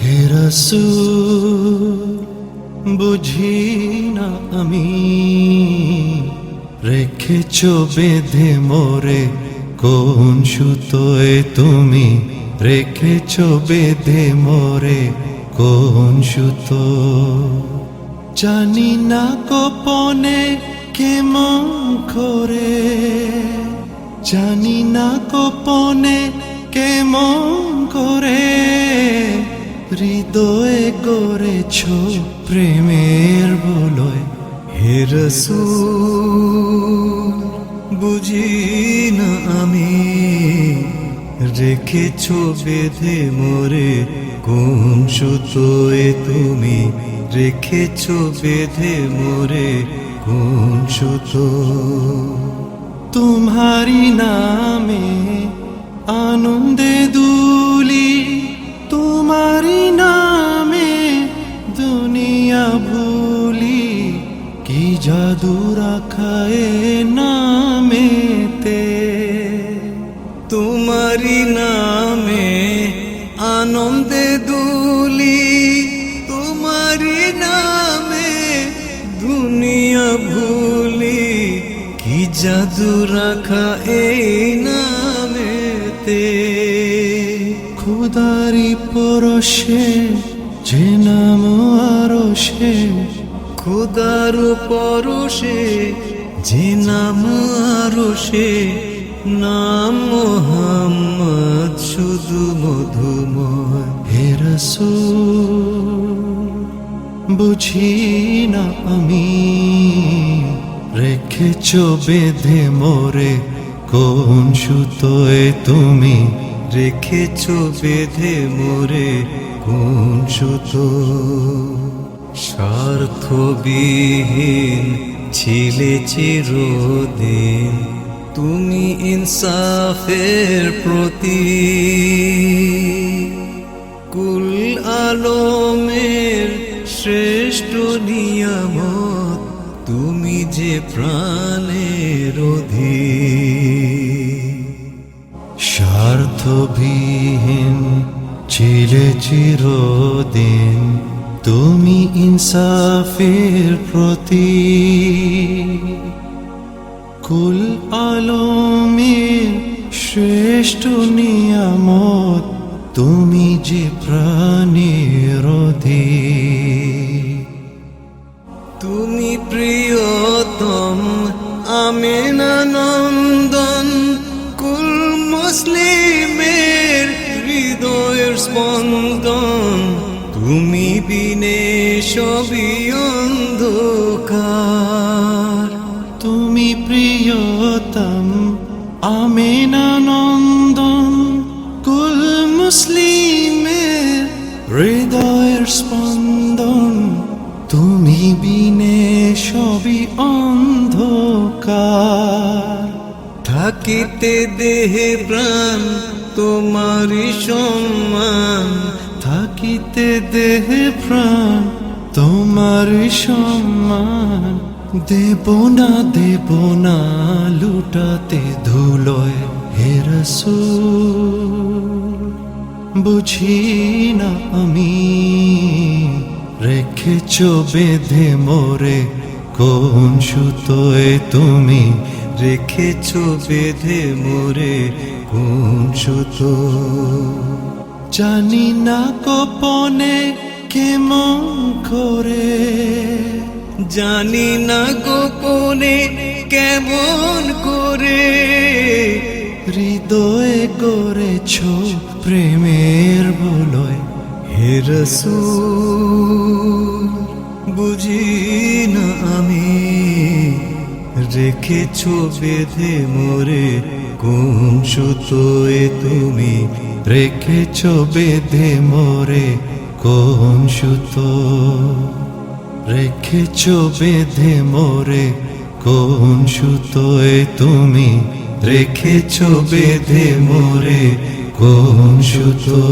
হে রাসূল বুঝি না আমি, রেখেছ বেঁধে মোরে কোন সুতোয় তুমি, রেখেছ বেঁধে মোরে কোন সুতো। জানি না গোপনে কেমন করে, জানি না গোপনে কেমন করে হৃদয়ে গড়েছ প্রেমের বলয়। হে রাসূল বুঝি না আমি, রেখেছ বেঁধে মোরে কোন সুতোয় তুমি, রেখেছ বেঁধে মোরে কোন সুতো। তোমারি নামে আনন্দে দুলি, তোমারি নামে দুনিয়া ভুলি, কি জাদু রাখায় নামেতে। তোমারি নামে আনন্দে দুলি, তোমারি নামে দুনিয়া ভুলি, কি জাদু রাখা এই নামেতে। খুদারি পরশে যে নাম আরশে, খোদার পরশে যে নাম আরশে, নাম মুহাম্মদ শুধু মধুময়। হে রাসূল বুঝি না আমি, রেখেছ বেঁধে মোরে কোন সুতোয় তুমি, রেখেছ বেঁধে মোরে কোন সুতো। স্বার্থবিহীন ছিলে চিরদিন তুমি ইনসাফের প্রতীক, কুল আলমের শ্রেষ্ঠ নিয়ামত তুমি যে প্রাণের অধীক। স্বার্থবিহীন ছিলে চিরদিন তুমি ইনসাফের প্রতীক, কুল আলমের শ্রেষ্ঠ নিয়ামত তুমি যে প্রাণের অধীক। তুমি প্রিয়তম আমেনা নন্দন, কুল মুসলিমের হৃদয়ের স্পন্দন, তুমি বিনে সবই অন্ধকার। তুমি প্রিয়তম আমেনা নন্দন, কুল মুসলিমের হৃদয়ের স্পন্দন, তুমি বিনে সবই অন্ধকার। থাকিতে দেহে প্রাণ তোমারি সম্মান, থাকিতে দেহে প্রাণ তোমার সম্মান, দেব না লুটাতে ধুলোয়। হে রাসূল বুঝি না আমি, রেখেছ বেঁধে মোরে কোন সুতোয় তুমি, রেখেছ বেঁধে মোরে কোন সুতো। জানি না গোপনে কেমন করে, জানি না গোপনে কেমন করে হৃদয়ে গড়েছ প্রেমের বলয়। হে রাসূল বুঝি না আমি, রেখেছ বেঁধে মোরে কোন সুতোয় তুমি, রেখেছ বেঁধে মোরে কোন সুতো, রেখেছ বেঁধে মোরে কোন সুতোয় তুমি, রেখেছ বেঁধে মোরে কোন সুতো।